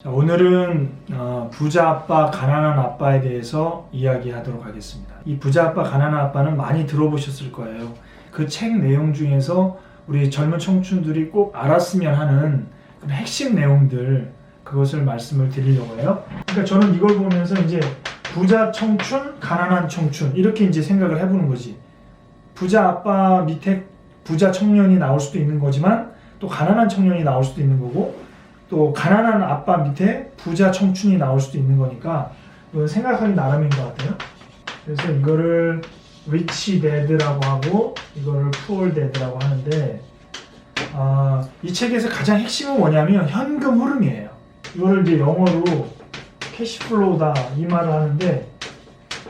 자, 오늘은 부자 아빠, 가난한 아빠에 대해서 이야기하도록 하겠습니다. 이 부자 아빠, 가난한 아빠는 많이 들어보셨을 거예요. 그 책 내용 중에서 우리 젊은 청춘들이 꼭 알았으면 하는 그런 핵심 내용들, 그것을 말씀을 드리려고 해요. 그러니까 저는 이걸 보면서 이제 부자 청춘, 가난한 청춘 이렇게 이제 생각을 해보는 거지. 부자 아빠 밑에 부자 청년이 나올 수도 있는 거지만 또 가난한 청년이 나올 수도 있는 거고, 또 가난한 아빠 밑에 부자 청춘이 나올 수도 있는 거니까 이건 생각하기 나름인 것 같아요. 그래서 이거를 Rich Dad라고 하고 이거를 Poor Dad라고 하는데, 이 책에서 가장 핵심은 뭐냐면 현금 흐름이에요. 이거를 이제 영어로 캐시플로우다 이 말을 하는데,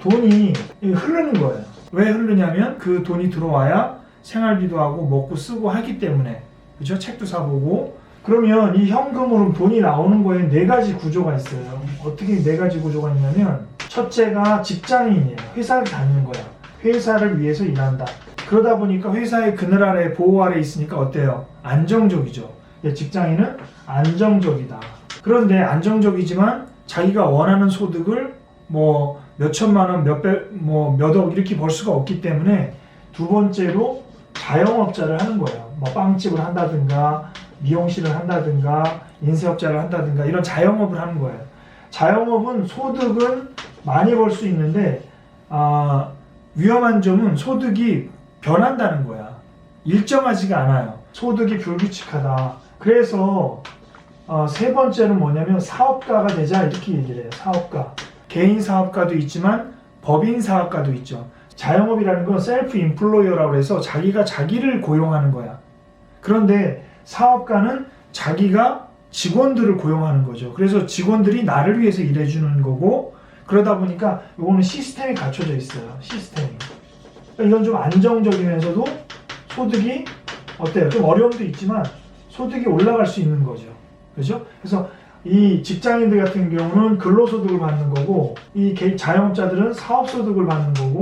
돈이 흐르는 거예요. 왜 흐르냐면 그 돈이 들어와야 생활비도 하고 먹고 쓰고 하기 때문에, 그죠? 책도 사보고. 그러면 이 현금으로 돈이 나오는 거에 네 가지 구조가 있어요. 어떻게 네 가지 구조가 있냐면, 첫째가 직장인이에요. 회사를 다니는 거야. 회사를 위해서 일한다. 그러다 보니까 회사의 그늘 아래, 보호 아래 있으니까 어때요? 안정적이죠. 직장인은 안정적이다. 그런데 안정적이지만 자기가 원하는 소득을 뭐 몇천만 원, 몇억 이렇게 벌 수가 없기 때문에 두 번째로 자영업자를 하는 거예요. 뭐 빵집을 한다든가 미용실을 한다든가 인쇄업자를 한다든가 이런 자영업을 하는 거예요. 자영업은 소득은 많이 벌 수 있는데 위험한 점은 소득이 변한다는 거야. 일정하지가 않아요. 소득이 불규칙하다. 그래서 세 번째는 뭐냐면 사업가가 되자 이렇게 얘기를 해요. 사업가. 개인 사업가도 있지만 법인 사업가도 있죠. 자영업이라는 건 셀프 인플로이어라고 해서 자기가 자기를 고용하는 거야. 그런데 사업가는 자기가 직원들을 고용하는 거죠. 그래서 직원들이 나를 위해서 일해주는 거고, 그러다 보니까 이거는 시스템이 갖춰져 있어요. 시스템이. 그러니까 이건 좀 안정적이면서도 소득이 어때요? 좀 어려움도 있지만 소득이 올라갈 수 있는 거죠. 그죠? 그래서 이 직장인들 같은 경우는 근로소득을 받는 거고, 이 자영업자들은 사업소득을 받는 거고,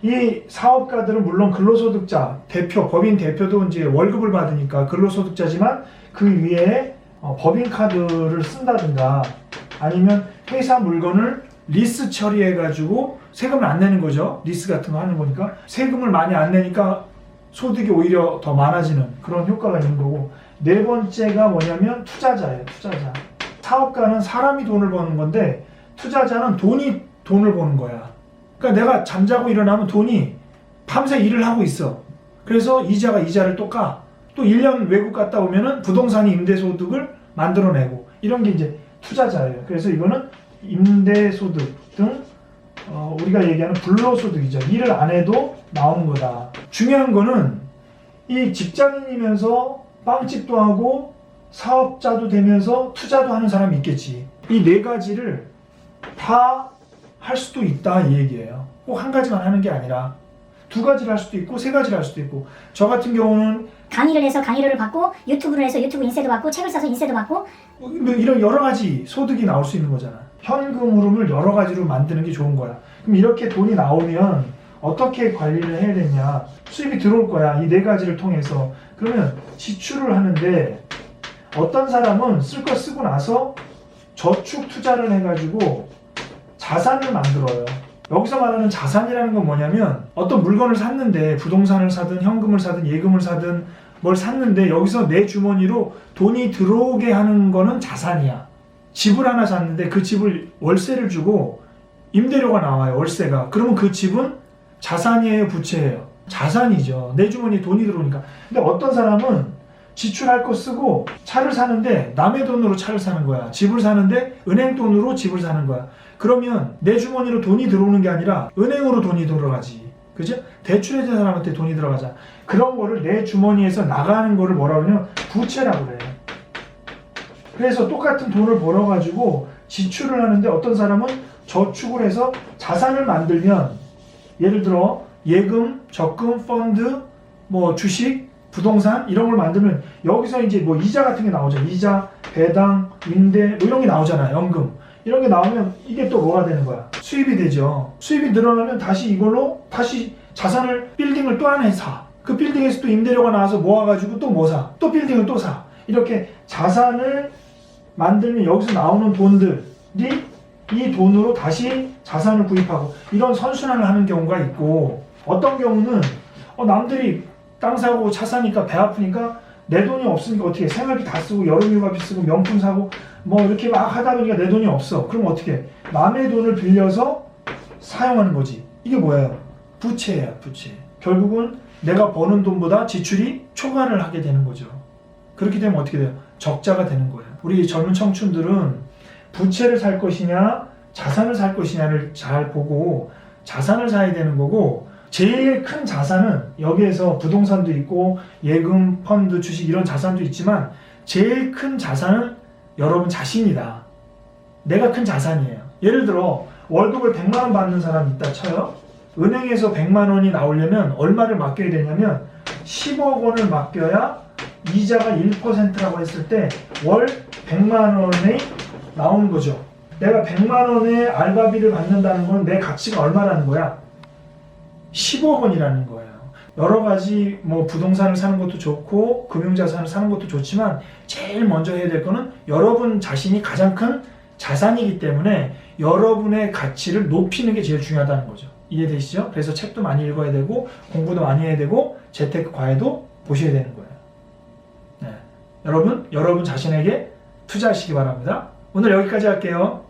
이 사업가들은 물론 근로소득자, 대표, 법인 대표도 이제 월급을 받으니까 근로소득자지만 그 위에 법인 카드를 쓴다든가 아니면 회사 물건을 리스 처리해가지고 세금을 안 내는 거죠. 리스 같은 거 하는 거니까 세금을 많이 안 내니까 소득이 오히려 더 많아지는 그런 효과가 있는 거고, 네 번째가 뭐냐면 투자자예요. 투자자. 사업가는 사람이 돈을 버는 건데 투자자는 돈이 돈을 버는 거야. 그러니까 내가 잠자고 일어나면 돈이 밤새 일을 하고 있어. 그래서 이자를 또 까. 또 1년 외국 갔다 오면은 부동산이 임대소득을 만들어내고, 이런 게 이제 투자자예요. 그래서 이거는 임대소득 등 우리가 얘기하는 불로소득이죠. 일을 안 해도 나오는 거다. 중요한 거는 이 직장인이면서 빵집도 하고 사업자도 되면서 투자도 하는 사람이 있겠지. 이 네 가지를 다 할 수도 있다 이 얘기예요. 꼭 한 가지만 하는 게 아니라 두 가지를 할 수도 있고 세 가지를 할 수도 있고, 저 같은 경우는 강의를 해서 강의료를 받고, 유튜브를 해서 유튜브 인세도 받고, 책을 써서 인세도 받고, 이런 여러 가지 소득이 나올 수 있는 거잖아. 현금 흐름을 여러 가지로 만드는 게 좋은 거야. 그럼 이렇게 돈이 나오면 어떻게 관리를 해야 되냐? 수입이 들어올 거야. 이 네 가지를 통해서. 그러면 지출을 하는데, 어떤 사람은 쓸 거 쓰고 나서 저축 투자를 해가지고 자산을 만들어요. 여기서 말하는 자산이라는 건 뭐냐면, 어떤 물건을 샀는데 부동산을 사든 현금을 사든 예금을 사든 뭘 샀는데 여기서 내 주머니로 돈이 들어오게 하는 거는 자산이야. 집을 하나 샀는데 그 집을 월세를 주고 임대료가 나와요. 월세가. 그러면 그 집은 자산이에요, 부채예요? 자산이죠. 내 주머니에 돈이 들어오니까. 근데 어떤 사람은 지출할 거 쓰고 차를 사는데 남의 돈으로 차를 사는 거야. 집을 사는데 은행 돈으로 집을 사는 거야. 그러면 내 주머니로 돈이 들어오는 게 아니라 은행으로 돈이 들어가지. 그죠? 대출해준 사람한테 돈이 들어가자. 그런 거를 내 주머니에서 나가는 거를 뭐라고 하냐면 부채라고 그래. 그래서 똑같은 돈을 벌어가지고 지출을 하는데, 어떤 사람은 저축을 해서 자산을 만들면, 예를 들어 예금, 적금, 펀드, 뭐 주식, 부동산 이런 걸 만들면 여기서 이제 뭐 이자 같은 게 나오죠. 이자, 배당, 임대 뭐 이런 게 나오잖아요. 연금. 이런 게 나오면 이게 또 뭐가 되는 거야? 수입이 되죠. 수입이 늘어나면 다시 이걸로 다시 자산을, 빌딩을 또 하나 사. 그 빌딩에서 또 임대료가 나와서 모아가지고 또 뭐 사. 또 빌딩을 또 사. 이렇게 자산을 만들면 여기서 나오는 돈들이 이 돈으로 다시 자산을 구입하고 이런 선순환을 하는 경우가 있고, 어떤 경우는 남들이 땅 사고 차 사니까 배 아프니까 내 돈이 없으니까 어떻게 생활비 다 쓰고 여름휴가비 쓰고 명품 사고 뭐 이렇게 막 하다 보니까 내 돈이 없어. 그럼 어떻게 해? 남의 돈을 빌려서 사용하는 거지. 이게 뭐예요? 부채예요, 부채. 결국은 내가 버는 돈보다 지출이 초과를 하게 되는 거죠. 그렇게 되면 어떻게 돼요? 적자가 되는 거예요. 우리 젊은 청춘들은 부채를 살 것이냐 자산을 살 것이냐를 잘 보고 자산을 사야 되는 거고, 제일 큰 자산은 여기에서 부동산도 있고 예금, 펀드, 주식 이런 자산도 있지만 제일 큰 자산은 여러분 자신이다. 내가 큰 자산이에요. 예를 들어 월급을 100만 원 받는 사람이 있다 쳐요. 은행에서 100만 원이 나오려면 얼마를 맡겨야 되냐면 10억 원을 맡겨야 이자가 1%라고 했을 때 월 100만 원이 나오는 거죠. 내가 100만 원의 알바비를 받는다는 건 내 가치가 얼마라는 거야? 10억 원이라는 거예요. 여러 가지 뭐 부동산을 사는 것도 좋고 금융자산을 사는 것도 좋지만 제일 먼저 해야 될 거는 여러분 자신이 가장 큰 자산이기 때문에 여러분의 가치를 높이는 게 제일 중요하다는 거죠. 이해되시죠? 그래서 책도 많이 읽어야 되고 공부도 많이 해야 되고 재테크 과외도 보셔야 되는 거예요. 네. 여러분 자신에게 투자하시기 바랍니다. 오늘 여기까지 할게요.